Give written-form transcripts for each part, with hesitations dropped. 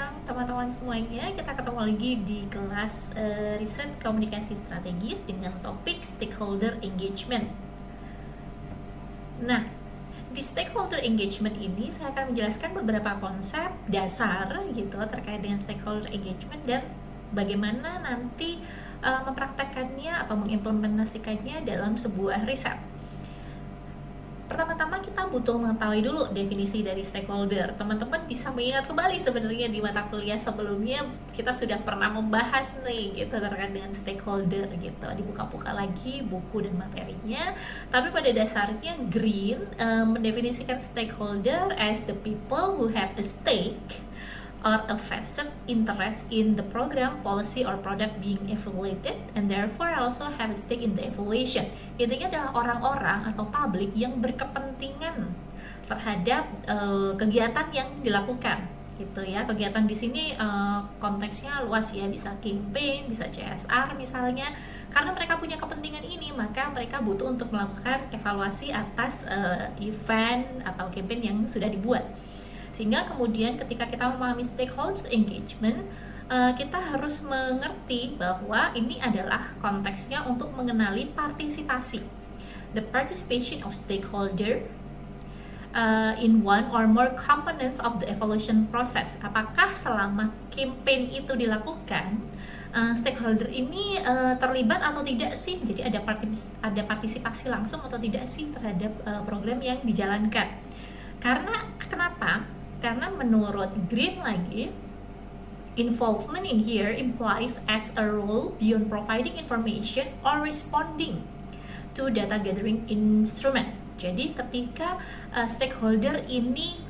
siang teman-teman semuanya. Kita ketemu lagi di kelas riset komunikasi strategis dengan topik stakeholder engagement. Nah, di stakeholder engagement ini saya akan menjelaskan beberapa konsep dasar gitu terkait dengan stakeholder engagement dan bagaimana nanti mempraktekkannya atau mengimplementasikannya dalam sebuah riset. Pertama-tama kita butuh mengetahui dulu definisi dari stakeholder. Teman-teman bisa mengingat kembali sebenarnya di mata kuliah sebelumnya kita sudah pernah membahas nih gitu terkait dengan stakeholder gitu. Dibuka-buka lagi buku dan materinya. Tapi pada dasarnya Green mendefinisikan stakeholder as the people who have a stake or a vested interest in the program, policy, or product being evaluated, and therefore also have a stake in the evaluation. Intinya adalah orang-orang atau publik yang berkepentingan terhadap kegiatan yang dilakukan, gitu ya. Kegiatan di sini konteksnya luas ya, bisa campaign, bisa CSR misalnya. Karena mereka punya kepentingan ini, maka mereka butuh untuk melakukan evaluasi atas event atau campaign yang sudah dibuat. Sehingga kemudian ketika kita memahami stakeholder engagement, kita harus mengerti bahwa ini adalah konteksnya untuk mengenali partisipasi. The participation of stakeholder in one or more components of the evaluation process. Apakah selama campaign itu dilakukan, stakeholder ini terlibat atau tidak sih? Jadi ada partisipasi langsung atau tidak sih terhadap program yang dijalankan. Kenapa? Karena menurut Green lagi, involvement in here implies as a role beyond providing information or responding to data gathering instrument. Jadi ketika stakeholder ini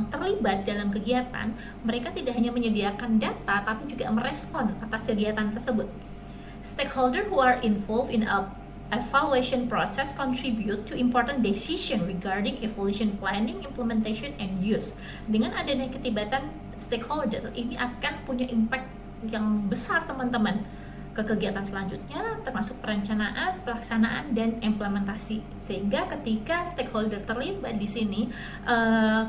terlibat dalam kegiatan, mereka tidak hanya menyediakan data tapi juga merespon atas kegiatan tersebut. Stakeholder who are involved in a evaluation process contribute to important decision regarding evaluation planning, implementation, and use. Dengan adanya keterlibatan stakeholder, ini akan punya impact yang besar teman-teman ke kegiatan selanjutnya, termasuk perencanaan, pelaksanaan, dan implementasi. Sehingga ketika stakeholder terlibat di sini,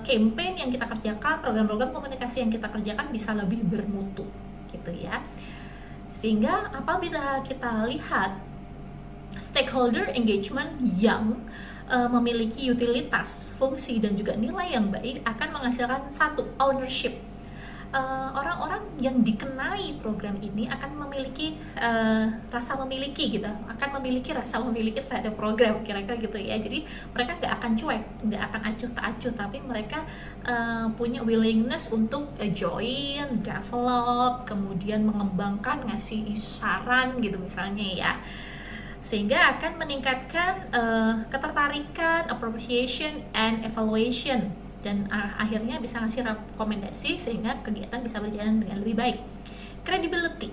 campaign yang kita kerjakan, program-program komunikasi yang kita kerjakan bisa lebih bermutu, gitu ya. Sehingga apabila kita lihat stakeholder engagement yang memiliki utilitas, fungsi, dan juga nilai yang baik akan menghasilkan satu, ownership. Orang-orang yang dikenai program ini akan memiliki rasa memiliki gitu, akan memiliki rasa memiliki terhadap program, kira-kira gitu ya. Jadi mereka nggak akan cuek, nggak akan acuh tak acuh, tapi mereka punya willingness untuk join, develop, kemudian mengembangkan, ngasih saran gitu misalnya ya. Sehingga akan meningkatkan ketertarikan, appreciation, and evaluation, dan akhirnya bisa ngasih rekomendasi sehingga kegiatan bisa berjalan dengan lebih baik. Credibility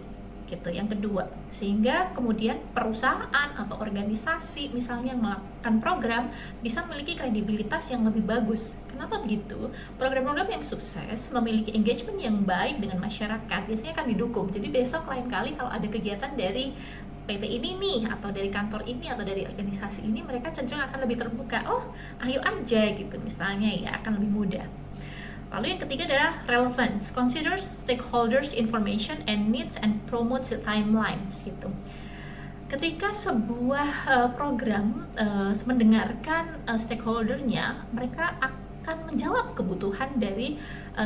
gitu yang kedua, sehingga kemudian perusahaan atau organisasi misalnya yang melakukan program bisa memiliki kredibilitas yang lebih bagus. Kenapa begitu? Program-program yang sukses memiliki engagement yang baik dengan masyarakat biasanya akan didukung. Jadi besok lain kali kalau ada kegiatan dari PT ini nih, atau dari kantor ini, atau dari organisasi ini, mereka cenderung akan lebih terbuka. Oh, ayo aja gitu misalnya ya, akan lebih mudah. Lalu yang ketiga adalah relevance. Consider stakeholders information and needs and promotes the timelines gitu. Ketika sebuah program mendengarkan stakeholdernya, mereka akan menjawab kebutuhan dari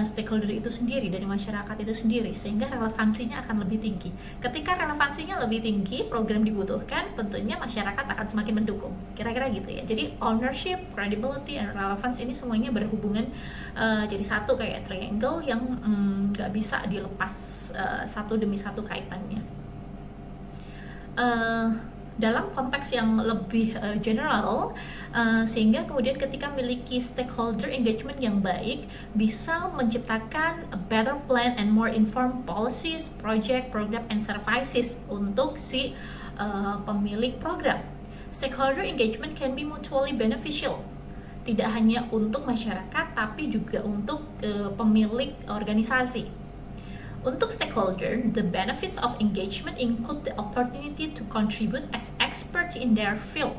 stakeholder itu sendiri, dari masyarakat itu sendiri, sehingga relevansinya akan lebih tinggi. Ketika relevansinya lebih tinggi, program dibutuhkan, tentunya masyarakat akan semakin mendukung. Kira-kira gitu ya. Jadi ownership, credibility, and relevance ini semuanya berhubungan jadi satu kayak triangle yang nggak bisa dilepas satu demi satu kaitannya. Dalam konteks yang lebih general, sehingga kemudian ketika memiliki stakeholder engagement yang baik bisa menciptakan a better plan and more informed policies, project, program, and services untuk si pemilik program. Stakeholder engagement can be mutually beneficial, tidak hanya untuk masyarakat tapi juga untuk pemilik organisasi. Untuk stakeholder, the benefits of engagement include the opportunity to contribute as experts in their field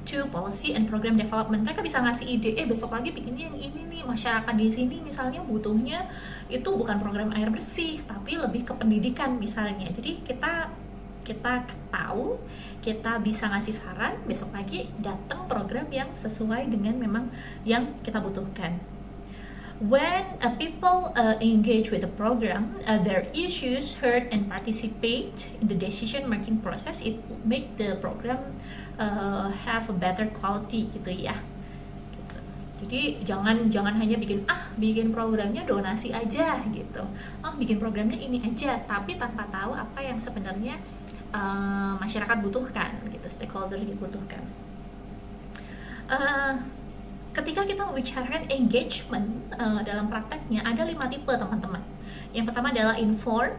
to policy and program development. Mereka bisa ngasih ide, besok lagi bikinnya yang ini nih, masyarakat di sini misalnya butuhnya itu bukan program air bersih, tapi lebih ke pendidikan misalnya. Jadi kita tahu, kita bisa ngasih saran, besok pagi datang program yang sesuai dengan memang yang kita butuhkan. When people engage with the program, their issues heard and participate in the decision making process, it make the program have a better quality gitu ya. Gitu. Jadi jangan hanya bikin programnya donasi aja gitu. Bikin programnya ini aja, tapi tanpa tahu apa yang sebenarnya masyarakat butuhkan gitu, stakeholder dibutuhkan. Ketika kita membicarakan engagement dalam prakteknya ada 5 tipe teman-teman. Yang pertama adalah inform,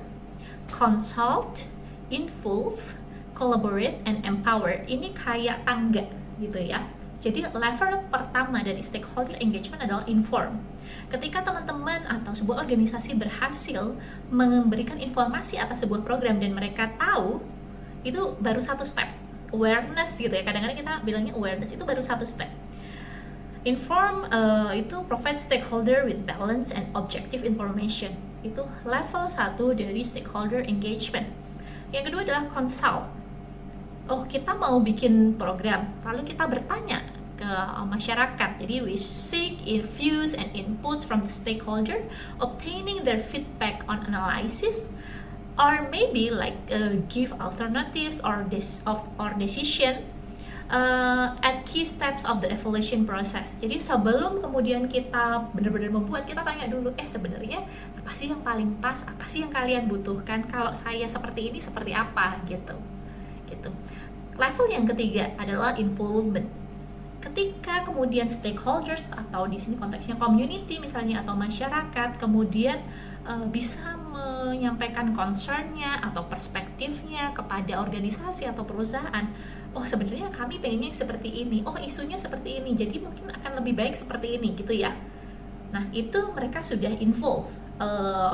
consult, involve, collaborate, and empower. Ini kayak tangga gitu ya. Jadi level pertama dari stakeholder engagement adalah inform. Ketika teman-teman atau sebuah organisasi berhasil memberikan informasi atas sebuah program dan mereka tahu, itu baru satu step. Awareness gitu ya, kadang-kadang kita bilangnya awareness, itu baru satu step. Inform itu provide stakeholder with balance and objective information. Itu level 1 dari stakeholder engagement. Yang kedua adalah consult. Kita mau bikin program, lalu kita bertanya ke masyarakat. Jadi we seek views and inputs from the stakeholder, obtaining their feedback on analysis, or maybe give alternatives or decision at key steps of the evaluation process. Jadi sebelum kemudian kita benar-benar membuat, kita tanya dulu, sebenarnya apa sih yang paling pas, apa sih yang kalian butuhkan, kalau saya seperti ini seperti apa gitu. Level yang ketiga adalah involvement. Ketika kemudian stakeholders atau di sini konteksnya community misalnya atau masyarakat kemudian bisa menyampaikan concern-nya atau perspektifnya kepada organisasi atau perusahaan. Sebenarnya kami pengennya seperti ini. Isunya seperti ini. Jadi mungkin akan lebih baik seperti ini gitu ya. Nah, itu mereka sudah involve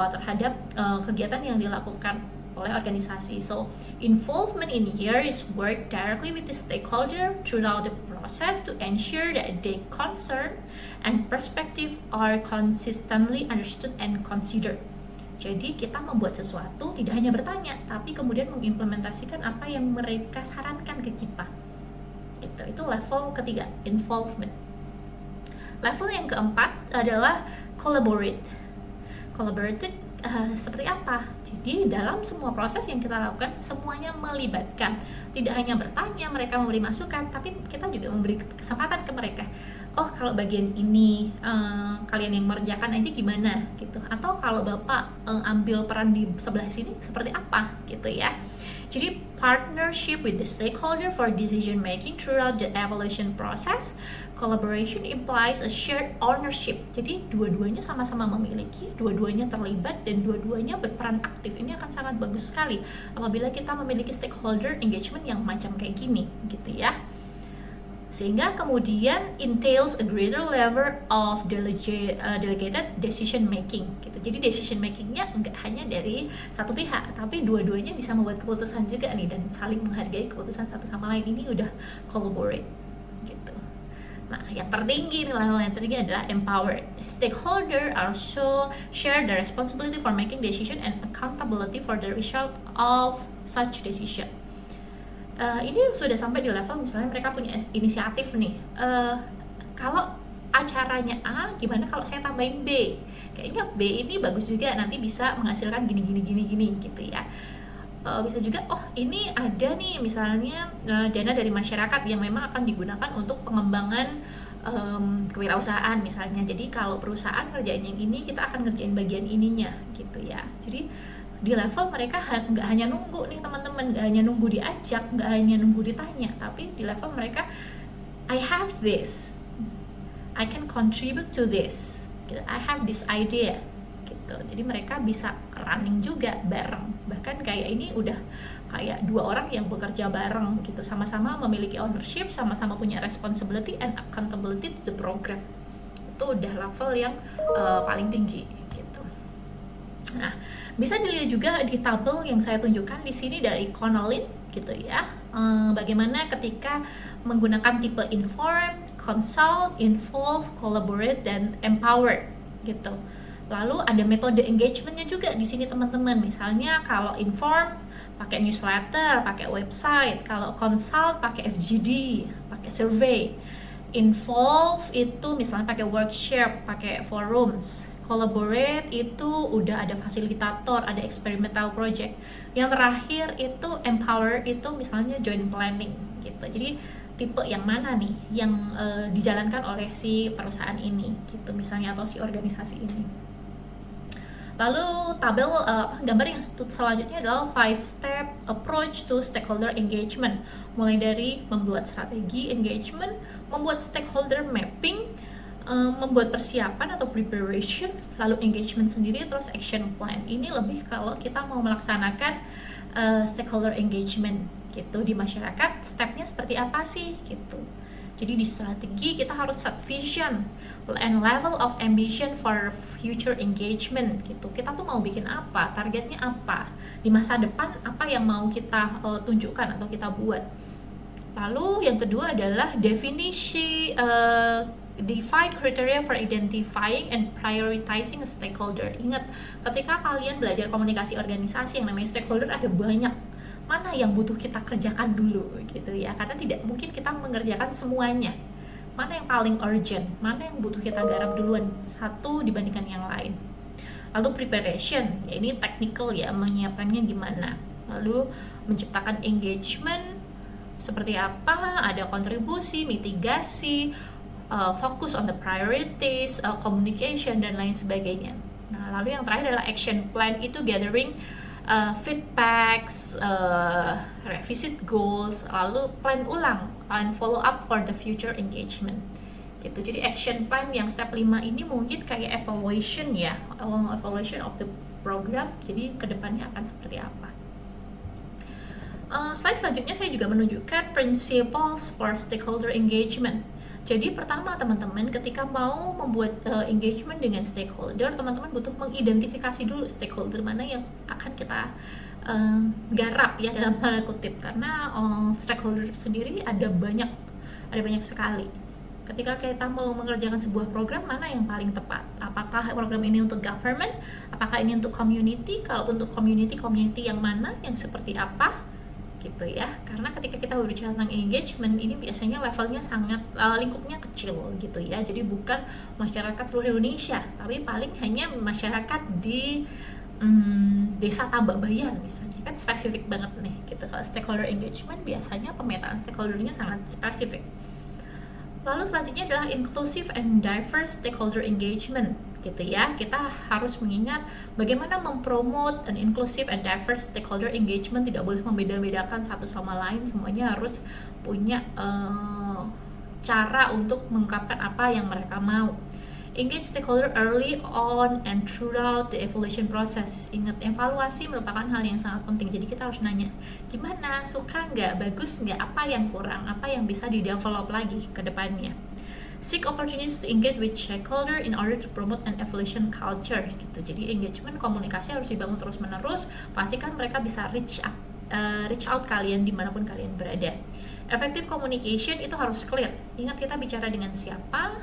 terhadap kegiatan yang dilakukan oleh organisasi. So, involvement in here is work directly with the stakeholder throughout the process to ensure that their concern and perspective are consistently understood and considered. Jadi kita membuat sesuatu tidak hanya bertanya, tapi kemudian mengimplementasikan apa yang mereka sarankan ke kita. Itu level ketiga, involvement. Level yang keempat adalah collaborate. Collaborate seperti apa? Jadi dalam semua proses yang kita lakukan semuanya melibatkan. Tidak hanya bertanya, mereka memberi masukan, tapi kita juga memberi kesempatan ke mereka. Kalau bagian ini kalian yang mengerjakan aja gimana gitu. Atau kalau Bapak ambil peran di sebelah sini seperti apa gitu ya. Jadi partnership with the stakeholder for decision making throughout the evaluation process. Collaboration implies a shared ownership. Jadi dua-duanya sama-sama memiliki, dua-duanya terlibat, dan dua-duanya berperan aktif. Ini akan sangat bagus sekali apabila kita memiliki stakeholder engagement yang macam kayak gini gitu ya. Sehingga kemudian entails a greater level of delegated decision making gitu. Jadi decision makingnya enggak hanya dari satu pihak, tapi dua-duanya bisa membuat keputusan juga nih, dan saling menghargai keputusan satu sama lain. Ini udah collaborate gitu. Nah, yang tertinggi nih, level yang tertinggi adalah empowered. Stakeholder also share the responsibility for making decision and accountability for the result of such decision. Ini sudah sampai di level misalnya mereka punya inisiatif nih, kalau acaranya A, gimana kalau saya tambahin B? Kayaknya B ini bagus juga, nanti bisa menghasilkan gini gitu ya. Bisa juga, ini ada nih misalnya dana dari masyarakat yang memang akan digunakan untuk pengembangan kewirausahaan misalnya. Jadi kalau perusahaan ngerjain yang ini, kita akan ngerjain bagian ininya gitu ya. Jadi di level mereka nggak hanya nunggu nih teman-teman, nggak hanya nunggu diajak, nggak hanya nunggu ditanya, tapi di level mereka, I have this, I can contribute to this, I have this idea gitu. Jadi mereka bisa running juga bareng, bahkan kayak ini udah kayak dua orang yang bekerja bareng gitu, sama-sama memiliki ownership, sama-sama punya responsibility and accountability to the program. Itu udah level yang paling tinggi gitu. Nah, bisa dilihat juga di tabel yang saya tunjukkan di sini dari Connelly gitu ya. Bagaimana ketika menggunakan tipe inform, consult, involve, collaborate, dan empower gitu. Lalu ada metode engagementnya juga di sini teman-teman. Misalnya kalau inform pakai newsletter, pakai website. Kalau consult pakai FGD, pakai survey. Involve itu misalnya pakai workshop, pakai forums. Collaborate itu udah ada fasilitator, ada experimental project. Yang terakhir itu empower itu misalnya joint planning gitu. Jadi tipe yang mana nih yang dijalankan oleh si perusahaan ini gitu misalnya, atau si organisasi ini. Lalu tabel gambar yang selanjutnya adalah 5-step approach to stakeholder engagement. Mulai dari membuat strategi engagement, membuat stakeholder mapping, membuat persiapan atau preparation, lalu engagement sendiri, terus action plan. Ini lebih kalau kita mau melaksanakan stakeholder engagement gitu di masyarakat, stepnya seperti apa sih gitu. Jadi di strategi kita harus set vision and level of ambition for future engagement gitu. Kita tuh mau bikin apa, targetnya apa, di masa depan apa yang mau kita tunjukkan atau kita buat. Lalu yang kedua adalah definisi define criteria for identifying and prioritizing a stakeholder. Ingat, ketika kalian belajar komunikasi organisasi yang namanya stakeholder ada banyak. Mana yang butuh kita kerjakan dulu gitu ya, karena tidak mungkin kita mengerjakan semuanya. Mana yang paling urgent, mana yang butuh kita garap duluan satu dibandingkan yang lain. Lalu preparation, ya ini technical ya, menyiapkannya gimana. Lalu menciptakan engagement seperti apa, ada kontribusi, mitigasi, fokus on the priorities, communication, dan lain sebagainya. Nah, lalu yang terakhir adalah action plan, itu gathering feedbacks, revisit goals, lalu plan ulang and follow up for the future engagement gitu. Jadi action plan yang step 5 ini mungkin kayak evaluation ya, evaluation of the program, jadi kedepannya akan seperti apa. Slide selanjutnya saya juga menunjukkan principles for stakeholder engagement. Jadi pertama teman-teman, ketika mau membuat engagement dengan stakeholder, teman-teman butuh mengidentifikasi dulu stakeholder mana yang akan kita garap ya dalam tanda kutip, karena stakeholder sendiri ada banyak sekali. Ketika kita mau mengerjakan sebuah program, mana yang paling tepat? Apakah program ini untuk government? Apakah ini untuk community? Kalau untuk community yang mana? Yang seperti apa? Gitu ya, karena ketika kita berbicara tentang engagement ini biasanya levelnya sangat lingkupnya kecil gitu ya, jadi bukan masyarakat seluruh Indonesia, tapi paling hanya masyarakat di desa Tambabayan misalnya, kan spesifik banget nih gitu. Kalau stakeholder engagement biasanya pemetaan stakeholdernya sangat spesifik. Lalu selanjutnya adalah inclusive and diverse stakeholder engagement gitu ya. Kita harus mengingat bagaimana mempromot an inclusive and diverse stakeholder engagement, tidak boleh membeda-bedakan satu sama lain, semuanya harus punya cara untuk mengungkapkan apa yang mereka mau. Engage stakeholder early on and throughout the evaluation process. Ingat, evaluasi merupakan hal yang sangat penting. Jadi kita harus nanya, gimana, suka nggak, bagus nggak, apa yang kurang, apa yang bisa di-develop lagi ke depannya. Seek opportunities to engage with stakeholder in order to promote an evaluation culture gitu. Jadi engagement, komunikasi harus dibangun terus-menerus. Pastikan mereka bisa reach out kalian dimanapun kalian berada. Effective communication itu harus clear. Ingat, kita bicara dengan siapa.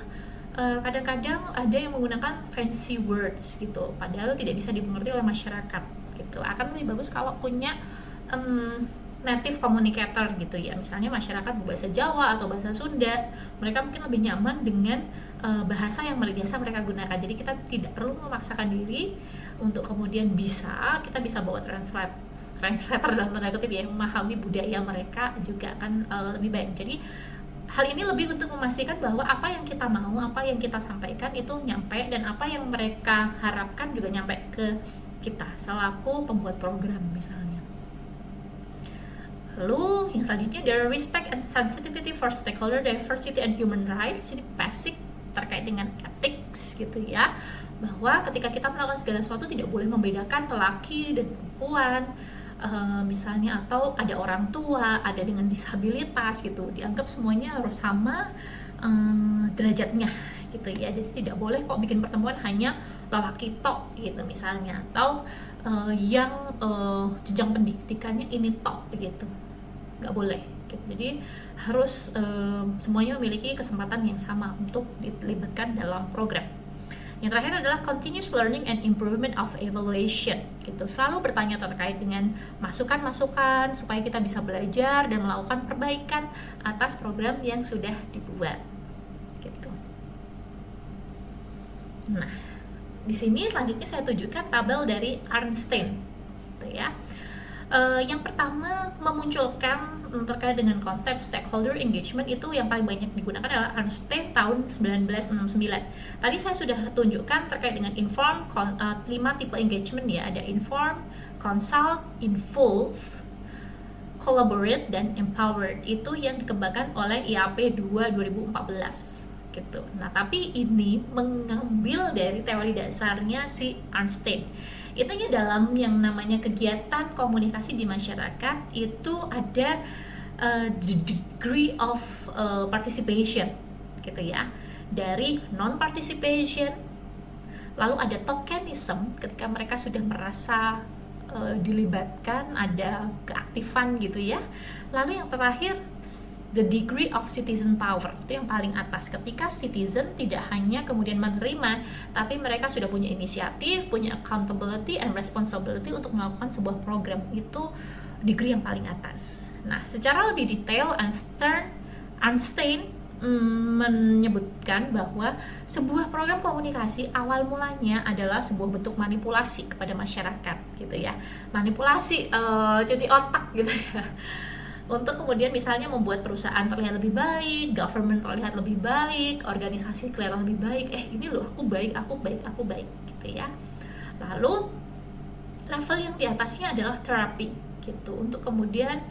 Kadang-kadang ada yang menggunakan fancy words gitu, padahal tidak bisa dimengerti oleh masyarakat gitu. Akan lebih bagus kalau punya native communicator gitu ya, misalnya masyarakat berbahasa Jawa atau bahasa Sunda, mereka mungkin lebih nyaman dengan bahasa yang biasa mereka gunakan. Jadi kita tidak perlu memaksakan diri untuk kemudian kita bisa bawa translator dalam tanda kutip ya, yang memahami budaya mereka juga akan lebih baik. Jadi hal ini lebih untuk memastikan bahwa apa yang kita mau, apa yang kita sampaikan itu nyampe, dan apa yang mereka harapkan juga nyampe ke kita selaku pembuat program misalnya. Lalu yang selanjutnya ada respect and sensitivity for stakeholder diversity and human rights. Ini basic terkait dengan ethics gitu ya, bahwa ketika kita melakukan segala sesuatu tidak boleh membedakan lelaki dan perempuan, misalnya, atau ada orang tua, ada dengan disabilitas gitu, dianggap semuanya harus sama derajatnya gitu ya. Jadi tidak boleh kok bikin pertemuan hanya lelaki tok gitu misalnya, atau yang jenjang pendidikannya ini tok gitu, nggak boleh gitu. Jadi harus semuanya memiliki kesempatan yang sama untuk dilibatkan dalam program. Yang terakhir adalah continuous learning and improvement of evaluation gitu. Selalu bertanya terkait dengan masukan-masukan supaya kita bisa belajar dan melakukan perbaikan atas program yang sudah dibuat gitu. Nah, di sini selanjutnya saya tunjukkan tabel dari Arnstein gitu ya. Yang pertama memunculkan terkait dengan konsep stakeholder engagement itu yang paling banyak digunakan adalah Arnstein tahun 1969. Tadi saya sudah tunjukkan terkait dengan inform, 5 tipe engagement ya, ada inform, consult, involve, collaborate, dan empowered. Itu yang dikembangkan oleh IAP 2 2014 gitu. Nah, tapi ini mengambil dari teori dasarnya si Arnstein. Itunya dalam yang namanya kegiatan komunikasi di masyarakat itu ada the degree of participation gitu ya, dari non participation, lalu ada tokenism ketika mereka sudah merasa dilibatkan, ada keaktifan gitu ya, lalu yang terakhir the degree of citizen power, itu yang paling atas, ketika citizen tidak hanya kemudian menerima, tapi mereka sudah punya inisiatif, punya accountability and responsibility untuk melakukan sebuah program. Itu degree yang paling atas. Nah, secara lebih detail Arnstein menyebutkan bahwa sebuah program komunikasi awal mulanya adalah sebuah bentuk manipulasi kepada masyarakat gitu ya, manipulasi cuci otak gitu ya, untuk kemudian misalnya membuat perusahaan terlihat lebih baik, government terlihat lebih baik, organisasi kelihatan lebih baik, ini loh aku baik gitu ya. Lalu level yang di atasnya adalah terapi gitu, untuk kemudian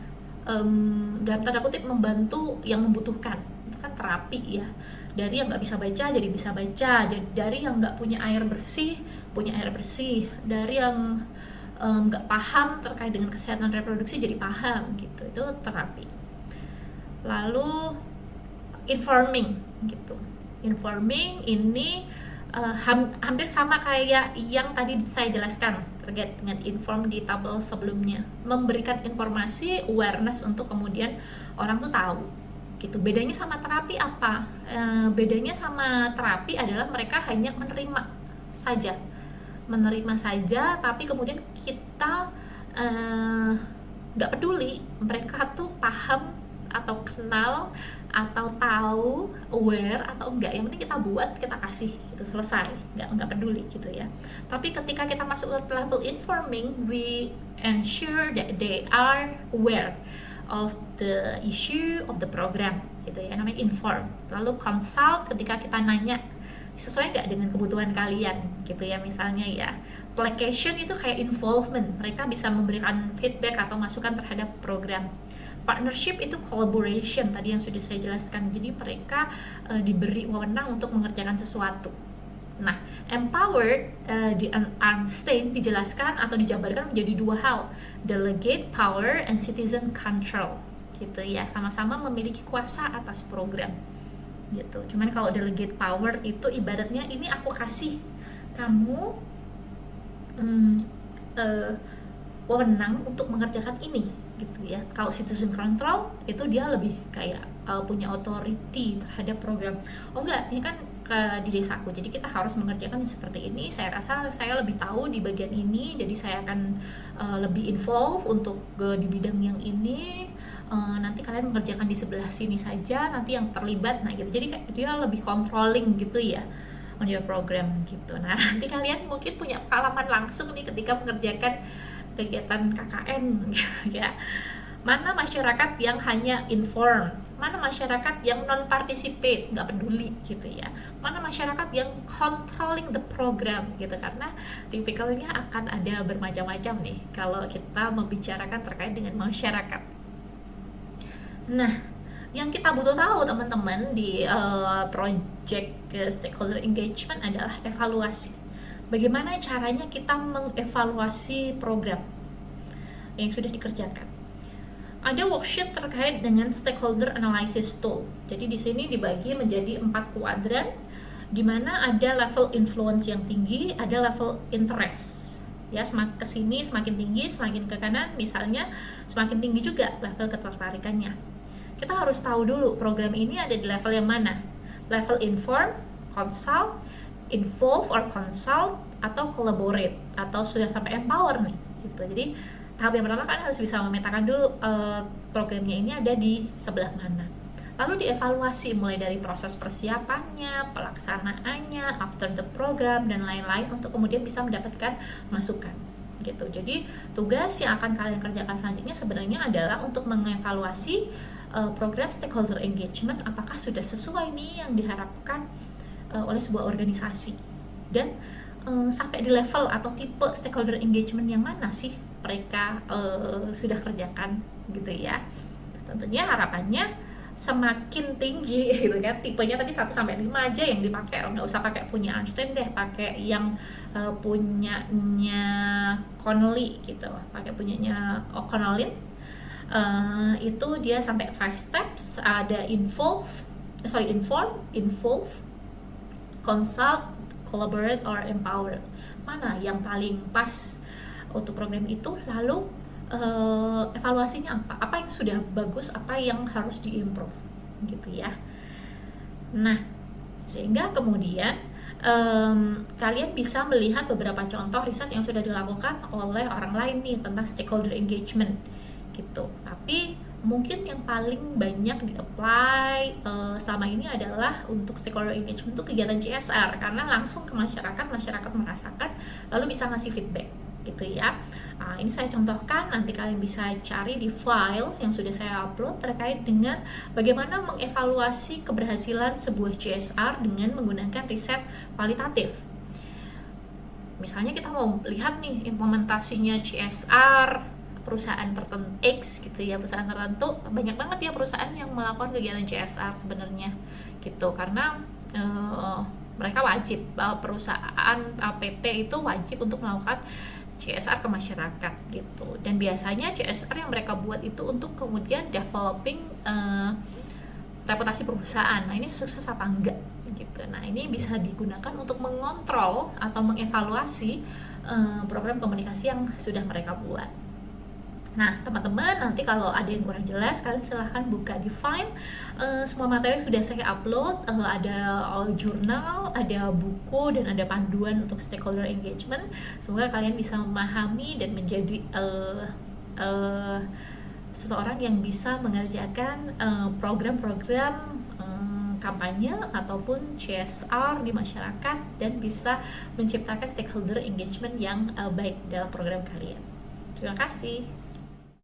dalam tanda kutip membantu yang membutuhkan. Itu kan terapi ya, dari yang nggak bisa baca jadi bisa baca, dari yang nggak punya air bersih punya air bersih, dari yang nggak paham terkait dengan kesehatan reproduksi jadi paham gitu. Itu terapi. Lalu informing gitu. Informing ini hampir sama kayak yang tadi saya jelaskan terkait dengan inform di tabel sebelumnya, memberikan informasi, awareness untuk kemudian orang tuh tahu gitu. Bedanya sama terapi apa? Bedanya sama terapi adalah mereka hanya menerima saja, tapi kemudian kita nggak peduli mereka tuh paham atau kenal atau tahu, aware atau enggak, yang penting kita buat, kita kasih gitu, selesai, nggak peduli gitu ya. Tapi ketika kita masuk ke level informing, we ensure that they are aware of the issue of the program gitu ya, namanya inform. Lalu consult, ketika kita nanya sesuai nggak dengan kebutuhan kalian gitu ya, misalnya ya. Placation itu kayak involvement, mereka bisa memberikan feedback atau masukan terhadap program. Partnership itu collaboration, tadi yang sudah saya jelaskan, jadi mereka diberi wewenang untuk mengerjakan sesuatu. Nah, empowered di Arnstein dijelaskan atau dijabarkan menjadi dua hal, delegate power and citizen control gitu ya, sama-sama memiliki kuasa atas program gitu. Cuman kalau delegate power itu ibaratnya ini aku kasih kamu wewenang untuk mengerjakan ini gitu ya. Kalau citizen control itu dia lebih kayak punya authority terhadap program. Oh enggak, ini kan di desaku, jadi kita harus mengerjakan seperti ini. Saya rasa saya lebih tahu di bagian ini, jadi saya akan lebih involve untuk di bidang yang ini. Nanti kalian mengerjakan di sebelah sini saja, nanti yang terlibat, nah gitu. Jadi dia lebih controlling gitu ya on your program gitu. Nah, nanti kalian mungkin punya pengalaman langsung nih ketika mengerjakan kegiatan KKN gitu ya. Mana masyarakat yang hanya inform, mana masyarakat yang non-participate, nggak peduli gitu ya, mana masyarakat yang controlling the program gitu, karena tipikalnya akan ada bermacam-macam nih kalau kita membicarakan terkait dengan masyarakat. Nah, yang kita butuh tahu teman-teman di project stakeholder engagement adalah evaluasi. Bagaimana caranya kita mengevaluasi program yang sudah dikerjakan. Ada worksheet terkait dengan stakeholder analysis tool. Jadi di sini dibagi menjadi 4 kuadran. di mana ada level influence yang tinggi, ada level interest. Ya, semakin ke sini semakin tinggi, semakin ke kanan misalnya semakin tinggi juga level ketertarikannya. Kita harus tahu dulu program ini ada di level yang mana. Level inform, consult, involve or consult, atau collaborate, atau sudah sampai empower nih gitu. Jadi tahap yang pertama kan harus bisa memetakan dulu programnya ini ada di sebelah mana. Lalu dievaluasi mulai dari proses persiapannya, pelaksanaannya, after the program, dan lain-lain untuk kemudian bisa mendapatkan masukan gitu. Jadi tugas yang akan kalian kerjakan selanjutnya sebenarnya adalah untuk mengevaluasi program stakeholder engagement, apakah sudah sesuai nih yang diharapkan oleh sebuah organisasi, dan sampai di level atau tipe stakeholder engagement yang mana sih mereka sudah kerjakan gitu ya. Tentunya harapannya semakin tinggi gitu kan, tipenya tadi 1 sampai 5 aja yang dipakai, nggak usah pakai punya Einstein deh, pakai yang punyanya Connolly gitu, pakai punyanya O'Connellin. Itu dia sampai 5 steps, ada inform, consult, collaborate, or empower. Mana yang paling pas untuk program itu, lalu evaluasinya apa yang sudah bagus, apa yang harus diimprove gitu ya. Nah, sehingga kemudian kalian bisa melihat beberapa contoh riset yang sudah dilakukan oleh orang lain nih tentang stakeholder engagement gitu. Tapi mungkin yang paling banyak di-apply selama ini adalah untuk stakeholder engagement itu kegiatan CSR, karena langsung ke masyarakat merasakan lalu bisa ngasih feedback gitu ya. Nah, ini saya contohkan, nanti kalian bisa cari di files yang sudah saya upload terkait dengan bagaimana mengevaluasi keberhasilan sebuah CSR dengan menggunakan riset kualitatif. Misalnya kita mau lihat nih implementasinya CSR perusahaan tertentu X gitu ya, perusahaan tertentu, banyak banget ya perusahaan yang melakukan kegiatan CSR sebenarnya gitu, karena mereka wajib, perusahaan PT itu wajib untuk melakukan CSR ke masyarakat gitu. Dan biasanya CSR yang mereka buat itu untuk kemudian developing reputasi perusahaan. Nah, ini sukses apa enggak gitu. Nah, ini bisa digunakan untuk mengontrol atau mengevaluasi program komunikasi yang sudah mereka buat. Nah, teman-teman, nanti kalau ada yang kurang jelas, kalian silahkan buka di Find. Semua materi sudah saya upload, ada jurnal, ada buku, dan ada panduan untuk stakeholder engagement. Semoga kalian bisa memahami dan menjadi seseorang yang bisa mengerjakan program-program kampanye ataupun CSR di masyarakat, dan bisa menciptakan stakeholder engagement yang baik dalam program kalian. Terima kasih.